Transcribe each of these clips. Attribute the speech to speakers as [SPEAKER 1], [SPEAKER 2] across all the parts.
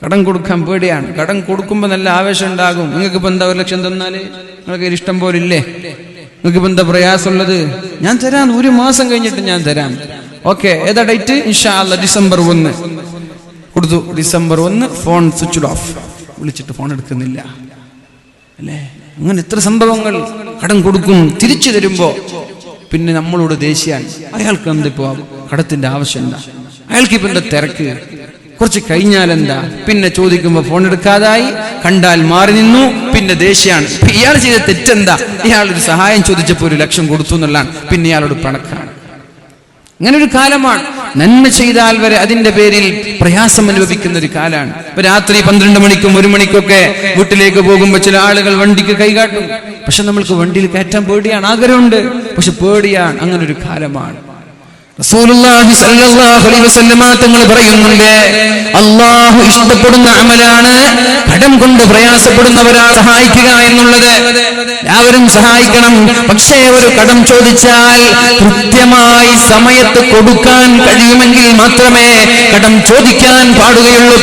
[SPEAKER 1] കടം കൊടുക്കാൻ പേടിയാണ്. കടം കൊടുക്കുമ്പോൾ നല്ല ആവേശം ഉണ്ടാകും. നിങ്ങൾക്ക് ഇപ്പം എന്താ 1 ലക്ഷം തന്നാല് നിങ്ങൾക്ക് ഇഷ്ടം പോലെ ഇല്ലേ? നിങ്ങൾക്ക് ഇപ്പം എന്താ പ്രയാസമുള്ളത്? ഞാൻ തരാം, 1 മാസം കഴിഞ്ഞിട്ട് ഞാൻ തരാം. ഓക്കെ, ഏതാ ഡേറ്റ്? ഇൻഷാ അല്ലാഹ് ഡിസംബർ 1 കൊടുത്തു. December 1 phone switch off. വിളിച്ചിട്ട് ഫോൺ എടുക്കുന്നില്ല അല്ലേ? അങ്ങനെ എത്ര സംഭവങ്ങൾ. കടം കൊടുക്കും, തിരിച്ചു തരുമ്പോ പിന്നെ നമ്മളോട് ദേഷ്യാണ്. അയാൾക്ക് എന്തിപ്പോ കടത്തിന്റെ ആവശ്യം എന്താ? അയാൾക്ക് ഇപ്പൊ എന്താ തിരക്ക്? കുറച്ച് കഴിഞ്ഞാൽ എന്താ? പിന്നെ ചോദിക്കുമ്പോ ഫോൺ എടുക്കാതായി, കണ്ടാൽ മാറി നിന്നു, പിന്നെ ദേഷ്യാണ്. ഇയാൾ ചെയ്ത തെറ്റെന്താ? ഇയാളൊരു സഹായം ചോദിച്ചപ്പോ 1 ലക്ഷം കൊടുത്തു എന്നുള്ളതാണ്. പിന്നെ ഇയാളോട് പിണക്കാണ്. അങ്ങനെ ഒരു കാലമാണ്. നന്മ ചെയ്താൽ വരെ അതിന്റെ പേരിൽ പ്രയാസം അനുഭവിക്കുന്ന ഒരു കാലാണ്. ഇപ്പൊ രാത്രി 12 മണിക്കും 1 മണിക്കൊക്കെ വീട്ടിലേക്ക് പോകുമ്പോൾ ചില ആളുകൾ വണ്ടിക്ക് കൈകാട്ടും. പക്ഷെ നമ്മൾക്ക് വണ്ടിയിൽ കയറ്റാൻ പേടിയാണ്. ആഗ്രഹമുണ്ട്, പക്ഷെ പേടിയാണ്. അങ്ങനെ ഒരു കാലമാണ്. റസൂലുള്ളാഹി സ്വല്ലല്ലാഹു അലൈഹി വസല്ലമ തങ്ങൾ പറയുന്നുണ്ട്, അല്ലാഹു ഇഷ്ടപ്പെടുന്ന അമലാണ് കടം കൊണ്ട് പ്രയാസപ്പെടുന്നവരെ സഹായിക്കുക എന്നുള്ളത്. എല്ലാവരും സഹായിക്കണം. പക്ഷേ ഒരു കടം ചോദിച്ചാൽ കൃത്യമായി സമയത്ത് കൊടുക്കാൻ കഴിയുമെങ്കിൽ മാത്രമേ കടം ചോദിക്കാൻ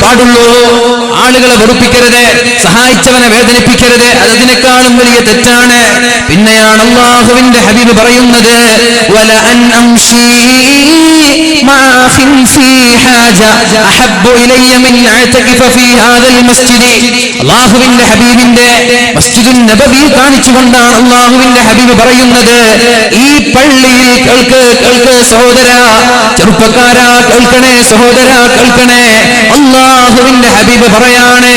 [SPEAKER 1] പാടുള്ളൂ. ആളുകളെ വെറുപ്പിക്കരുത്, സഹായിച്ചവനെ വേദനിപ്പിക്കരുത്. അതിനേക്കാളും വലിയ തെറ്റാണ്. പിന്നെയാണ് അല്ലാഹുവിന്റെ ഹബീബ് പറയുന്നത്, വല അൻ അംശി മാ ഫീ ഹാജ അഹബ്ബു ഇലയ്യ മിൻ അഅ്തഖിഫ ഫീ ഹാദൽ മസ്ജിദ്. അല്ലാഹുവിന്റെ ഹബീബിന്റെ മസ്ജിദുൻ നബവി കാണിച്ചുകൊണ്ടാണ് അല്ലാഹുവിന്റെ ഹബീബ് പറയുന്നത്, ഈ പള്ളിയിൽ കേൾക്ക് സഹോദരാ, ചെറുപ്പക്കാരാ കേൾക്കണേ, സഹോദരാ കേൾക്കണേ. അല്ലാഹുവിന്റെ ഹബീബ് പറയാണ്,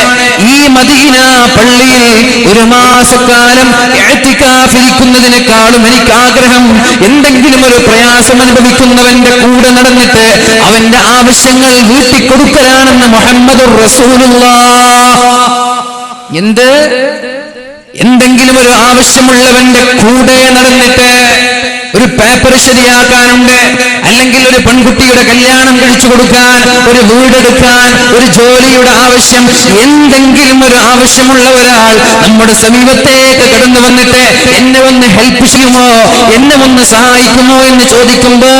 [SPEAKER 1] ഈ മദീന പള്ളിയിൽ 1 മാസക്കാലം ഇഅ്തികാഫ് ഇരിക്കുന്നതിനേക്കാളും എനിക്ക് ആഗ്രഹം എന്തെങ്കിലും ഒരു പ്രയാസം അനുഭവിക്കുന്നവന്റെ കൂടെ നടന്നിട്ട് അവന്റെ ആവശ്യങ്ങൾ വീട്ടിക്കൊടുക്കലാണെന്ന് മുഹമ്മദുർ റസൂലുള്ളാഹ്. എന്തെങ്കിലും ഒരു ആവശ്യമുള്ളവന്റെ കൂടെ നടന്നിട്ട് ഒരു പേപ്പർ ശരിയാക്കാനുണ്ട്, അല്ലെങ്കിൽ ഒരു പെൺകുട്ടിയുടെ കല്യാണം കഴിച്ചു കൊടുക്കാൻ, ഒരു വീടെടുക്കാൻ, ഒരു ജോലിയുടെ ആവശ്യം, എന്തെങ്കിലും ഒരു ആവശ്യമുള്ള ഒരാൾ നമ്മുടെ സമീപത്തേക്ക് കടന്നു വന്നിട്ട് എന്നെ ഒന്ന് ഹെൽപ്പ് ചെയ്യുമോ, എന്നെ ഒന്ന് സഹായിക്കുമോ എന്ന് ചോദിക്കുമ്പോ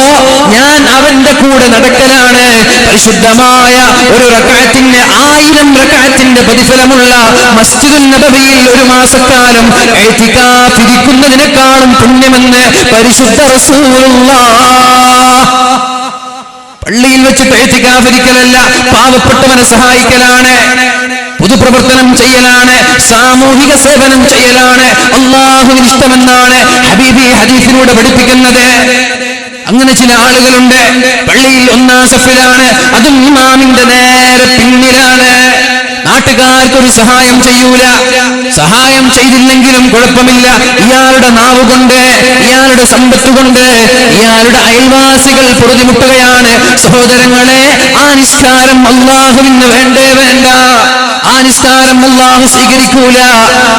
[SPEAKER 1] ഞാൻ അവന്റെ കൂടെ നടക്കലാണ് പരിശുദ്ധമായ ഒരു റക്അത്തിന് 1000 റക്അത്തിന്റെ പ്രതിഫലമുള്ള മസ്ജിദുൻ നബവിയിൽ 1 മാസക്കാലം ഇഅ്തികാഫ് ഇരിക്കുന്നതിനേക്കാളും പുണ്യമെന്ന് പരിശുദ്ധ റസൂലുള്ളാഹ്. പള്ളിയിൽ വെച്ചിട്ട് ഇഅ്തികാഫ് ഇരിക്കലല്ല, പാവപ്പെട്ടവനെ സഹായിക്കലാണ്, പൊതുപ്രവർത്തനം ചെയ്യലാണ്, സാമൂഹിക സേവനം ചെയ്യലാണ് അല്ലാഹുവിന് ഇഷ്ടമെന്നാണ് ഹബീബി ഹദീസിലൂടെ പഠിപ്പിക്കുന്നത്. അങ്ങനെ ചില ആളുകളുണ്ട്, പള്ളിയിൽ 1-ാം സഫിലാണ്, അതും ഇമാമിന്റെ നേരെ പിന്നിലാണ്. നാട്ടുകാർക്കൊരു സഹായം ചെയ്യൂല. സഹായം ചെയ്തില്ലെങ്കിലും കുഴപ്പമില്ല, ഇയാളുടെ നാവ് കൊണ്ട്, ഇയാളുടെ സമ്പത്ത് കൊണ്ട് ഇയാളുടെ അയൽവാസികൾ പൊറുതിമുട്ടുകയാണ്. സഹോദരങ്ങളെ, ആ നിസ്കാരം അല്ലാഹുവിന് വേണ്ട. ആ നിസ്കാരം അല്ലാഹു സ്വീകരിക്കൂല.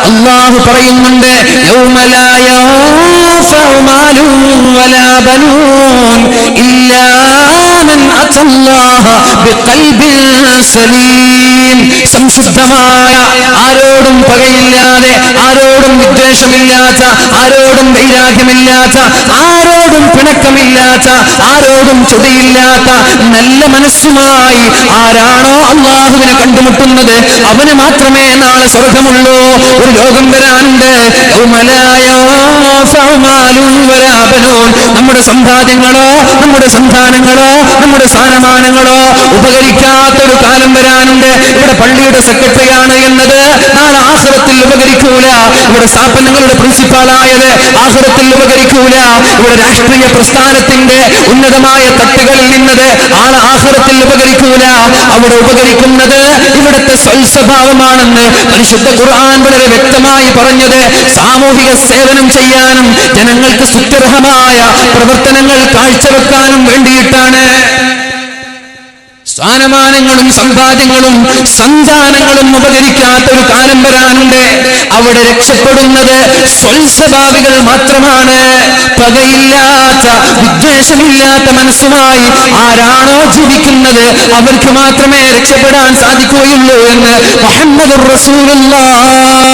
[SPEAKER 1] അല്ലാഹു പറയുന്നുണ്ട്, യൗമ ലാ യൻഫഉ മാലുൻ വലാ ബനൂൻ ഇല്ലാ മൻ അത്തല്ലാഹ ബിഖൽബിൻ സലീം. സംശുദ്ധമായ, ആരോടും പകയില്ലാതെ, ആരോടും വിദ്വേഷമില്ലാത്ത, ആരോടും വൈരാഗ്യമില്ലാത്ത, ആരോടും പിണക്കമില്ലാത്ത, ആരോടും ചൊടിയില്ലാത്ത നല്ല മനസ്സുമായി ആരാണോ അല്ലാഹുവിനെ കണ്ടുമുട്ടുന്നത് അവന് മാത്രമേ നാളെ സ്വർഗമുള്ളൂ. ഒരു ലോകം വരാനുണ്ട്, നമ്മുടെ സമ്പാദ്യങ്ങളോ, നമ്മുടെ സന്താനങ്ങളോ, നമ്മുടെ സ്ഥാനമാനങ്ങളോ ഉപകരിക്കാത്തൊരു കാലം വരാനുണ്ട്. ഇവിടെ പള്ളിയുടെ സെക്രട്ടറിയാണ് എന്നത് നാളെ ആഖിറത്തിൽ ഉപകരിക്കൂല. ഇവിടെ സ്ഥാപനങ്ങളുടെ പ്രിൻസിപ്പാളായത് ആഖിറത്തിൽ ഉപകരിക്കൂല. ഇവിടെ രാഷ്ട്രീയ പ്രസ്ഥാനത്തിന്റെ ഉന്നതമായ തട്ടുകളിൽ നിന്നത് ആളെ ആഖിറത്തിൽ ഉപകരിക്കൂല. അവിടെ ഉപകരിക്കുന്നത് ഇവിടുത്തെ സ്വഭാവമാണെന്ന് പരിശുദ്ധ ഖുർആൻ വളരെ വ്യക്തമായി പറഞ്ഞത് സാമൂഹിക സേവനം ചെയ്യാനും ജനങ്ങൾക്ക് സ്തുത്യർഹമായ പ്രവർത്തനങ്ങൾ കാഴ്ചവെക്കാനും വേണ്ടിയിട്ടാണ്. സ്ഥാനമാനങ്ങളും സമ്പാദ്യങ്ങളും സന്താനങ്ങളും ഉപകരിക്കാത്ത ഒരു കാലം വരാനുണ്ട്. അവിടെ രക്ഷപ്പെടുന്നത് സ്വൽസ്വഭാവികൾ മാത്രമാണ്. പകയില്ലാത്ത, വിദ്വേഷമില്ലാത്ത മനസ്സുമായി ആരാണോ ജീവിക്കുന്നത് അവർക്ക് മാത്രമേ രക്ഷപ്പെടാൻ സാധിക്കുകയുള്ളൂ എന്ന് മുഹമ്മദുർ റസൂലുള്ളാഹ്.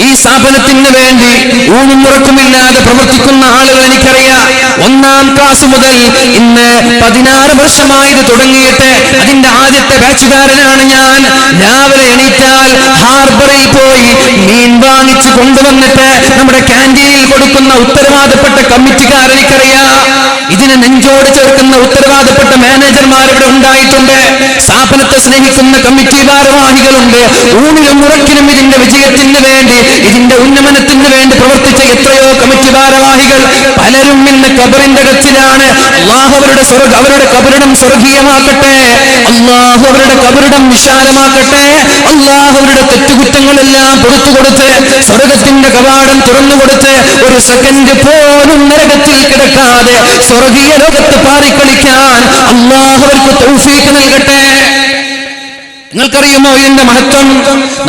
[SPEAKER 1] ഈ സ്ഥാപനത്തിന് വേണ്ടി ഊണും ഉറക്കുമില്ലാതെ പ്രവർത്തിക്കുന്ന ആളുകൾ എനിക്കറിയാം. 1ാം ക്ലാസ് മുതൽ ഇന്ന് 16 വർഷമായത് തുടങ്ങിയിട്ട് അതിന്റെ ആദ്യത്തെ ബാച്ചുകാരനാണ് ഞാൻ. രാവിലെ എണീറ്റാൽ ഹാർബറിൽ പോയി മീൻ വാങ്ങിച്ചു കൊണ്ടുവന്നിട്ട് നമ്മുടെ ക്യാൻറ്റീനിൽ കൊടുക്കുന്ന ഉത്തരവാദപ്പെട്ട കമ്മിറ്റിക്കാർ എനിക്കറിയാം. ഇതിനെ നെഞ്ചോട് ചേർക്കുന്ന ഉത്തരവാദപ്പെട്ട മാനേജർമാർ ഇവിടെ ഉണ്ടായിട്ടുണ്ട്. സ്ഥാപനത്തെ സ്നേഹിക്കുന്ന കമ്മിറ്റി ഭാരവാഹികളുണ്ട്. ഊണിലും ഉറക്കിനും ഇതിന്റെ വിജയത്തിന് വേണ്ടി, ഇതിന്റെ ഉന്നമനത്തിന് വേണ്ടി പ്രവർത്തിച്ച എത്രയോ കമ്മിറ്റി ഭാരവാഹികൾ പലരും ഇന്ന് ഖബറിന്റെ കത്തിലാണ്. അല്ലാഹു അവരുടെ ഖബറിടം സ്വർഗീയമാക്കട്ടെ. അല്ലാഹു അവരുടെ ഖബറിടം വിശാലമാക്കട്ടെ. അല്ലാഹു അവരുടെ തെറ്റുകുറ്റങ്ങളെല്ലാം പുറത്തു കൊടുത്ത് സ്വർഗത്തിന്റെ കവാടം തുറന്നുകൊടുത്ത് ഒരു സെക്കൻഡ് പോലും നരകത്തിൽ കിടക്കാതെ സ്വർഗീയ ലോകത്ത് പാറിക്കളിക്കാൻ അല്ലാഹു അവർക്ക് തൗഫീഖ് നൽകട്ടെ. നിങ്ങൾക്കറിയുമോ ഇതിന്റെ മഹത്വം?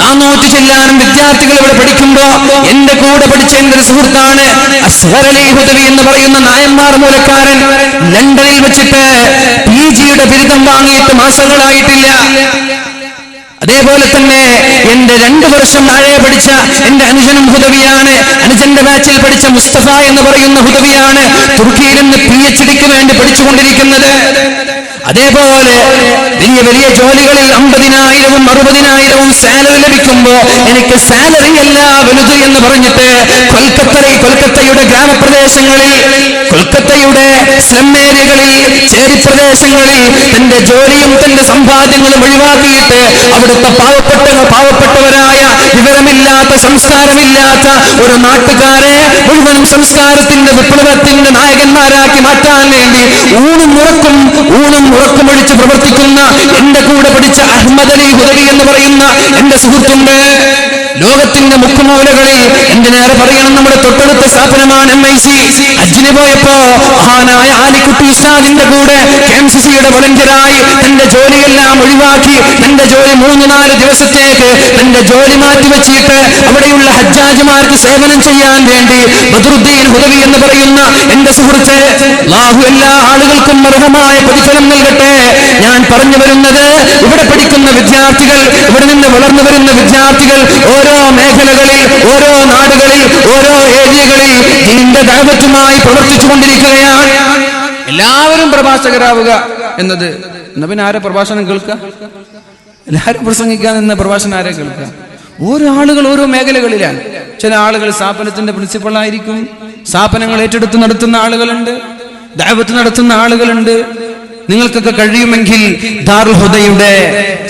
[SPEAKER 1] 400 ചെല്ലാനും വിദ്യാർത്ഥികൾ ഇവിടെ പഠിക്കുമ്പോ എന്റെ കൂടെ പഠിച്ച എന്റെ ഒരു സുഹൃത്താണ് അസ്ഹർ അലി ഹുദവി എന്ന് പറയുന്ന നായന്മാർ മൂലക്കാരൻ. ലണ്ടനിൽ വെച്ചിട്ട് PGയുടെ ബിരുദം വാങ്ങിയിട്ട് മാസങ്ങളായിട്ടില്ല. അതേപോലെ തന്നെ എന്റെ 2 വർഷം താഴെ പഠിച്ച എന്റെ അനുജനും ഹുദവിയാണ്. അനുജന്റെ ബാച്ചിൽ പഠിച്ച മുസ്തഫ എന്ന് പറയുന്ന ഹുദവിയാണ് തുർക്കിയിൽ നിന്ന് PhDക്ക് വേണ്ടി പഠിച്ചുകൊണ്ടിരിക്കുന്നത്. അതേപോലെ വലിയ വലിയ ജോലികളിൽ 50,000-ഉം 60,000-ഉം സാലറി ലഭിക്കുമ്പോ എനിക്ക് സാലറി അല്ല വലുത് എന്ന് പറഞ്ഞിട്ട് കൊൽക്കത്തയുടെ ഗ്രാമപ്രദേശങ്ങളിൽ, കൊൽക്കത്തയുടെ സ്ലം ഏരിയകളിൽ, ചേരി പ്രദേശങ്ങളിൽ തന്റെ ജോലിയും തന്റെ സമ്പാദ്യങ്ങളും ഒഴിവാക്കിയിട്ട് അവിടുത്തെ പാവപ്പെട്ടവരായ വിവരമില്ലാത്ത സംസ്കാരമില്ലാത്ത ഒരു നാട്ടുകാരെ മുഴുവനും സംസ്കാരത്തിന്റെ വിപ്ലവത്തിന്റെ നായകന്മാരാക്കി മാറ്റാൻ വേണ്ടി ഊണും ഉറക്കുമൊഴിച്ച് പ്രവർത്തിക്കുന്ന എന്റെ കൂടെ പഠിച്ച അഹ്മദ് അലി ഹുദവി എന്ന് പറയുന്ന എന്റെ സുഹൃത്തുണ്ട്. ലോകത്തിന്റെ മുക്കുമൂലകളിൽ എന്തിനേറെ പറയണം, നമ്മുടെ തൊട്ടടുത്ത സ്ഥാപനമാണ് MIC. ഹജ്ജിന് പോയപ്പോ മഹാനായ ആലിക്കുട്ടി ഉസ്താദിന്റെ കൂടെ KMCCയുടെ വളണ്ടിയറായി തന്റെ ജോലിയെല്ലാം ഒഴിവാക്കി തന്റെ ജോലി 3-4 ദിവസത്തേക്ക് തന്റെ ജോലി മാറ്റിവെച്ചിട്ട് അവിടെയുള്ള ഹജ്ജാജിമാർക്ക് സേവനം ചെയ്യാൻ വേണ്ടി ബദറുദ്ദീൻ ഹുദവി എന്ന് പറയുന്ന എന്റെ സുഹൃത്ത്, അല്ലാഹു എല്ലാ ആളുകൾക്കും അർഹമായ പ്രതിഫലം നൽകട്ടെ. ഞാൻ പറഞ്ഞു വരുന്നത്, ഇവിടെ പഠിക്കുന്ന വിദ്യാർത്ഥികൾ, ഇവിടെ നിന്ന് വളർന്നു വരുന്ന വിദ്യാർത്ഥികൾ ഓരോ മേഖലകളിൽ, ഓരോ നാടുകളിൽ, ഓരോ ഏരിയകളിൽ ദീനിന്റെ ദഅവത്തുമായി പ്രവർത്തിച്ചു കൊണ്ടിരിക്കുകയാണ്. എല്ലാവരും പ്രഭാഷകരാവുക എന്നത് എന്നാ പിന്നെ ആരെ പ്രഭാഷണം കേൾക്കുക? എല്ലാവരും പ്രസംഗിക്കാൻ എന്ന പ്രഭാഷണം ആരെ കേൾക്കുക? ഓരോ ആളുകൾ ഓരോ മേഖലകളിലാണ്. ചില ആളുകൾ സ്ഥാപനത്തിന്റെ പ്രിൻസിപ്പളായിരിക്കും, സ്ഥാപനങ്ങൾ ഏറ്റെടുത്ത് നടത്തുന്ന ആളുകളുണ്ട്, ദഅവത്ത് നടത്തുന്ന ആളുകളുണ്ട്. നിങ്ങൾക്കൊക്കെ കഴിയുമെങ്കിൽ ദാറുൽ ഹുദയുടെ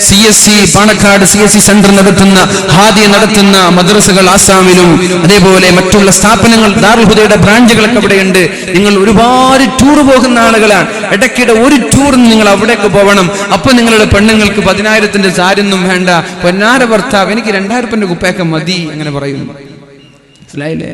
[SPEAKER 1] CSC പാണക്കാട് CSC സെന്റർ നടത്തുന്ന, ഹാദിയ നടത്തുന്ന മദ്രസകൾ ആസാമിലും അതേപോലെ മറ്റുള്ള സ്ഥാപനങ്ങൾ, ദാറുൽ ഹുദയുടെ ബ്രാഞ്ചുകളൊക്കെ അവിടെയുണ്ട്. നിങ്ങൾ ഒരുപാട് ടൂർ പോകുന്ന ആളുകളാണ്. ഇടയ്ക്കിടെ ഒരു ടൂറിന് നിങ്ങൾ അവിടേക്ക് പോകണം. അപ്പൊ നിങ്ങളുടെ പെണ്ണുങ്ങൾക്ക് 10,000-ന്റെ സാരിയൊന്നും വേണ്ട, പൊന്നാര ഭർത്താവ് എനിക്ക് 2,000 കുപ്പയൊക്കെ മതി അങ്ങനെ പറയും. മനസ്സിലായില്ലേ?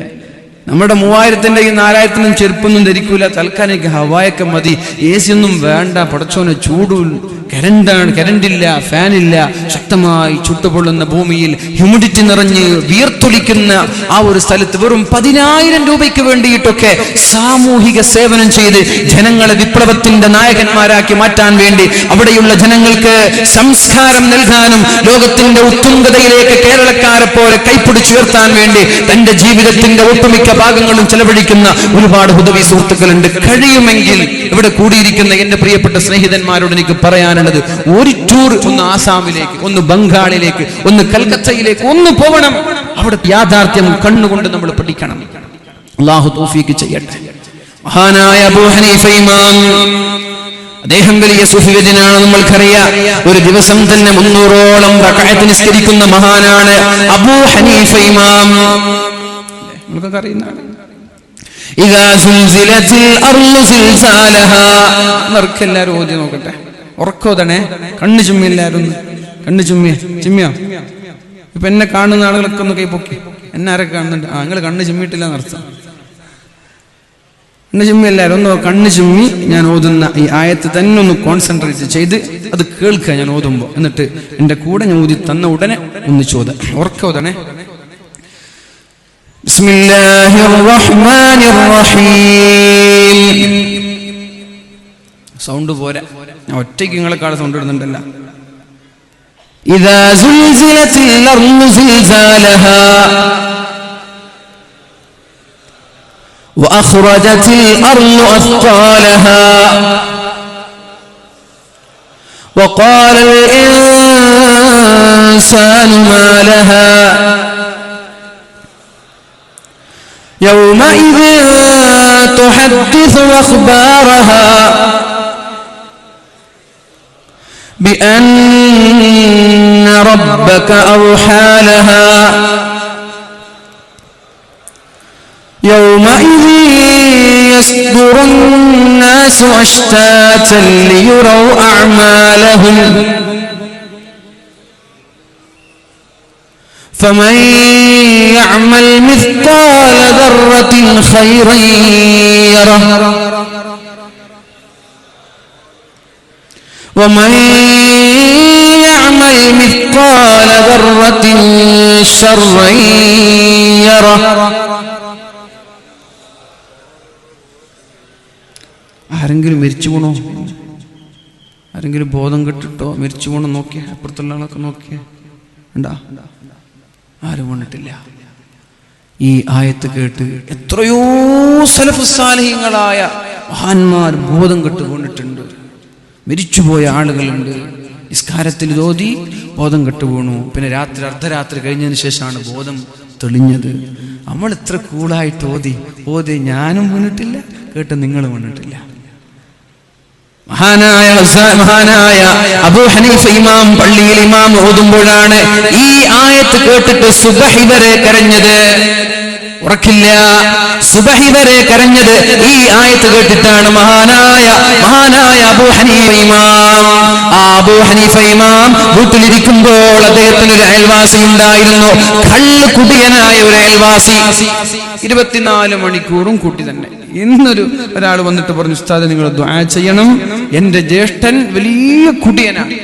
[SPEAKER 1] നമ്മുടെ 3,000-ന്റെ ഈ 4,000-നും ചെരുപ്പൊന്നും ധരിക്കൂല, തൽക്കാലം എനിക്ക് ഹവായൊക്കെ മതി, AC ഒന്നും വേണ്ട, പടച്ചോനെ ചൂടും, കരണ്ടില്ല, ഫാനില്ല, ശക്തമായി ചുട്ടുപൊള്ളുന്ന ഭൂമിയിൽ ഹ്യൂമിഡിറ്റി നിറഞ്ഞ് വിയർത്തൊലിക്കുന്ന ആ ഒരു സ്ഥലത്ത് വെറും 10,000 രൂപയ്ക്ക് വേണ്ടിയിട്ടൊക്കെ സാമൂഹിക സേവനം ചെയ്ത് ജനങ്ങളെ വിപ്ലവത്തിന്റെ നായകന്മാരാക്കി മാറ്റാൻ വേണ്ടി, അവിടെയുള്ള ജനങ്ങൾക്ക് സംസ്കാരം നൽകാനും ലോകത്തിന്റെ ഉത്തുംഗതയിലേക്ക് കേരളക്കാരെ പോലെ കൈപ്പിടിച്ചുയർത്താൻ വേണ്ടി തന്റെ ജീവിതത്തിന്റെ ഒട്ടുമിക്ക ഭാഗങ്ങളും ചെലവഴിക്കുന്ന ഒരുപാട് ഹുദവി സുഹൃത്തുക്കളുണ്ട്. കഴിയുമെങ്കിൽ ഇവിടെ കൂടിയിരിക്കുന്ന എന്റെ പ്രിയപ്പെട്ട സ്നേഹിതന്മാരോട് എനിക്ക് പറയാനുള്ളത്, ഒരു ടൂർ ഒന്ന് ആസാമിലേക്ക്, ഒന്ന് ബംഗാളിലേക്ക്, ഒന്ന് കൽക്കത്തയിലേക്ക് ഒന്ന് പോകണം. അവിടെ യാഥാർത്ഥ്യം കണ്ണുകൊണ്ട് നമ്മൾ പഠിക്കണം. അല്ലാഹു തൗഫീഖ് ചെയ്യട്ടെ. മഹാനായ അബൂ ഹനീഫ ഇമാം, അദ്ദേഹം വലിയ സൂഫിവര്യനാണ്, നമ്മൾക്കറിയാം. ഒരു ദിവസം തന്നെ 300ഓളം റക്അത്ത് നിസ്കരിക്കുന്ന മഹാനാണ് അബൂ ഹനീഫ ഇമാം. നിങ്ങൾക്കൊക്കെ അറിയുന്നതാണ്. ഇദാ സുൽസിലത്തിൽ അർളു സിൽസാലഹാ. എല്ലാവരും ഓതി നോക്കട്ടെ, ഉറക്കോതണേ, കണ്ണു ചുമ്മി, എല്ലാവരും കണ്ണു ചിമ്മിയോ? ഇപ്പൊ എന്നെ കാണുന്ന ആളുകളൊക്കെ ഒന്ന് കൈപ്പൊക്കി. എന്നെ ആരൊക്കെ കാണുന്നുണ്ട്? നിങ്ങൾ കണ്ണ് ചിമ്മിയിട്ടില്ല എന്നർത്ഥം. കണ്ണ് ചുമ്മി, എല്ലാവരും ഒന്ന് കണ്ണ് ചുമ്മി ഞാൻ ഓതുന്ന ഈ ആയത്ത് തന്നെ ഒന്ന് കോൺസെൻട്രേറ്റ് ചെയ്ത് അത് കേൾക്കുക ഞാൻ ഓതുമ്പോ. എന്നിട്ട് എന്റെ കൂടെ ഞാൻ ഊതി തന്ന ഉടനെ ഒന്ന് ചോദ ഉറക്കോതണേ. ബിസ്മില്ലാഹിർ റഹ്മാനിർ റഹീം. സൗണ്ട് പോരാ, ഞാൻ ഒറ്റയ്ക്ക് നിങ്ങളെക്കാൾ സൗണ്ട് ഇടുന്നുണ്ടല്ലോ. ഇദാ സുൽസിലത്തിൽ അർളു സിൽസാലഹാ وأخرجت الأرض أثقالها وقال الإنسان ما لها يومئذ تحدث أخبارها بأن ربك أوحى لها يومئذ يصدر الناس أشتاتا ليروا أعمالهم فمن يعمل مثقال ذرة خيرا يره ومن يعمل مثقال ذرة شرا يره. ആരെങ്കിലും മരിച്ചു പോണോ? ആരെങ്കിലും ബോധം കെട്ടിട്ടോ മരിച്ചു പോണോ നോക്കിയ? അപ്പുറത്തുള്ള ആളൊക്കെ നോക്കിയ ഉണ്ടാ? ആരും വന്നിട്ടില്ല. ഈ ആയത്ത് കേട്ട് എത്രയോ സലഫ് സാലിഹീങ്ങളായ മഹാന്മാർ ബോധം കെട്ട് വീണിട്ടുണ്ട്. മരിച്ചുപോയ ആളുകളുണ്ട്. നിസ്കാരത്തിൽ ഓതി ബോധം കെട്ട് വീണു. പിന്നെ രാത്രി അർദ്ധരാത്രി കഴിഞ്ഞതിന് ശേഷമാണ് ബോധം തെളിഞ്ഞത്. നമ്മൾ ഇത്ര കൂളായിട്ട് ഓതി ഞാനും വീണിട്ടില്ല, കേട്ട് നിങ്ങളും വീണിട്ടില്ല. മഹാനായ അബൂ ഹനീഫ ഇമാം പള്ളിയിൽ ഇമാം ഓതുമ്പോഴാണ് ഈ ആയത്ത് കേട്ടിട്ട് സുബഹി വരെ കരഞ്ഞത്. ഉറക്കില്ല, സുബഹി വരെ കരഞ്ഞത് ഈ ആയത്ത് കേട്ടിട്ടാണ്. മഹാനായ അബൂ ഹനീഫ ഇമാം. ആ അബൂ ഹനീഫ ഇമാം വീട്ടിലിരിക്കുമ്പോൾ അദ്ദേഹത്തിന് ഒരു അയൽവാസി ഉണ്ടായിരുന്നു. കള്ള് കുടിയനായ ഒരു അയൽവാസി. 24 മണിക്കൂറും കൂട്ടി തന്നെ. ഇന്നൊരു ഒരാൾ വന്നിട്ട് പറഞ്ഞു, ഉസ്താദ് നിങ്ങൾ ദുആ ചെയ്യണം, എന്റെ ജ്യേഷ്ഠൻ വലിയ കുടിയനാണ്.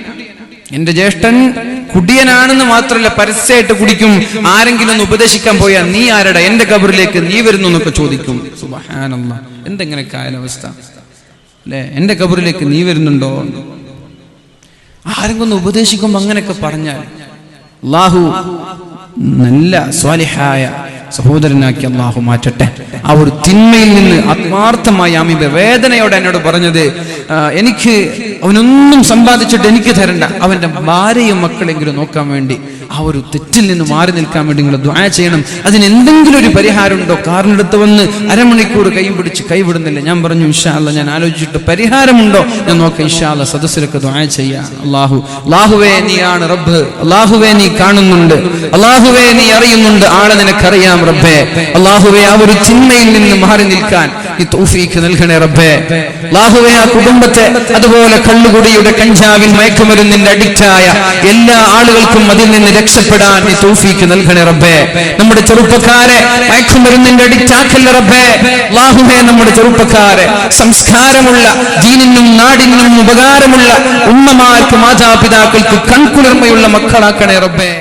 [SPEAKER 1] എന്റെ ജ്യേഷ്ഠൻ കുടിയനാണെന്ന് മാത്രമല്ല പരസ്യമായിട്ട് കുടിക്കും. ആരെങ്കിലും ഒന്ന് ഉപദേശിക്കാൻ പോയാൽ നീ ആരടാ, എന്റെ ഖബറിലേക്ക് നീ വരുന്നു എന്നൊക്കെ ചോദിക്കും. സുബ്ഹാനല്ലാഹ്, എന്തെങ്ങനെ കാലാവസ്ഥ അല്ലെ? എന്റെ ഖബറിലേക്ക് നീ വരുന്നുണ്ടോ? ആരെങ്കിലും ഒന്ന് ഉപദേശിക്കുമ്പോ അങ്ങനെയൊക്കെ പറഞ്ഞാൽ അല്ലാഹു നല്ല സ്വാലിഹായ സഹോദരനാക്കി അല്ലാഹു മാറ്റട്ടെ. ആ ഒരു തിന്മയിൽ നിന്ന് ആത്മാർത്ഥമായി അമീബ വേദനയോടെ എന്നോട് പറഞ്ഞത്, എനിക്ക് അവനൊന്നും സമ്പാദിച്ചിട്ട് എനിക്ക് തരണ്ട, അവന്റെ ഭാര്യയും മക്കളെങ്കിലും നോക്കാൻ വേണ്ടി ആ ഒരു തെറ്റിൽ നിന്ന് മാറി നിൽക്കാൻ വേണ്ടി നിങ്ങൾ ദുആ ചെയ്യണം. അതിന് എന്തെങ്കിലും ഒരു പരിഹാരം ഉണ്ടോ? കാറിനടുത്ത് വന്ന് അരമണിക്കൂർ കൈവിടുന്നില്ല. ഞാൻ പറഞ്ഞു ഇൻഷാ അല്ലാഹ് ഞാൻ ആലോചിച്ചിട്ട് പരിഹാരമുണ്ടോ ഞാൻ നോക്കാം. ഇൻഷാ അല്ലാഹ് സദസ്സിലൊക്കെ ദുആ ചെയ്യാം. അല്ലാഹുവേ നീയാണ് റബ്ബ്, അല്ലാഹുവേ നീ കാണുന്നുണ്ട്, അല്ലാഹുവേ നീ അറിയുന്നുണ്ട്, ആളെ നിനക്കറിയാം റബ്ബേ. അല്ലാഹുവേ ആ ഒരു ചിന്മയിൽ നിന്ന് മാറി നിൽക്കാൻ നീ തൗഫീഖ് നൽകണേ റബ്ബേ. അല്ലാഹുവേ ആ കുടുംബത്തെ, അതുപോലെ കള്ളുകുടിയുടെ കഞ്ചാവിൻ മയക്കുമരുന്നിന്റെ അഡിക്റ്റായ എല്ലാ ആളുകൾക്കും അതിൽ നിന്ന് രക്ഷപ്പെടാൻ നീ തൗഫീഖ് നൽകണേ റബ്ബേ. നമ്മുടെ ചെറുപ്പക്കാരെ മയക്കുമരുന്നിന്റെ അഡിക്റ്റാക്കല്ല റബ്ബേ. അല്ലാഹുവേ നമ്മുടെ ചെറുപ്പക്കാരെ സംസ്കാരമുള്ള, ദീനിനും നാടിനും ഉപകാരമുള്ള ഉമ്മമാർക്ക്, മാതാപിതാക്കൾക്ക് കൺകുളിർമയുള്ള മക്കളാക്കണേ റബ്ബേ.